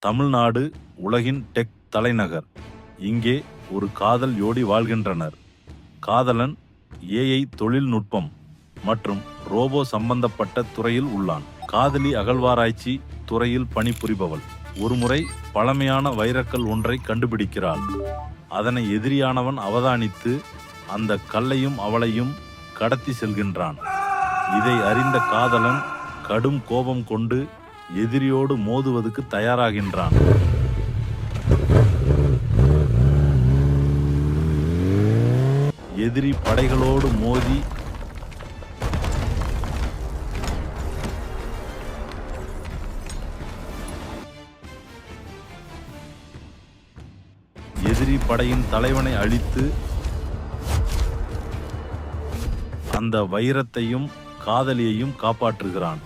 தமிழ்நாடு உலகின் டெக் தலைநகர். இங்கே ஒரு காதல் ஜோடி வாழ்கின்றனர். காதலன் ஏஐ தொழில்நுட்பம் மற்றும் ரோபோ சம்பந்தப்பட்ட துறையில் உள்ளான். காதலி அகழ்வாராய்ச்சி துறையில் பணிபுரிபவள். ஒருமுறை பழமையான வைரக்கல் ஒன்றை கண்டுபிடிக்கிறாள். அதனை எதிரியானவன் அவதானித்து அந்த கல்லையும் அவளையும் கடத்தி செல்கின்றான். இதை அறிந்த காதலன் கடும் கோபம் கொண்டு எதிரியோடு மோதுவதற்கு தயாராகின்றான். எதிரி படைகளோடு மோதி எதிரி படையின் தலைவனை அழித்து அந்த வைரத்தையும் காதலியையும் காப்பாற்றுகிறான்.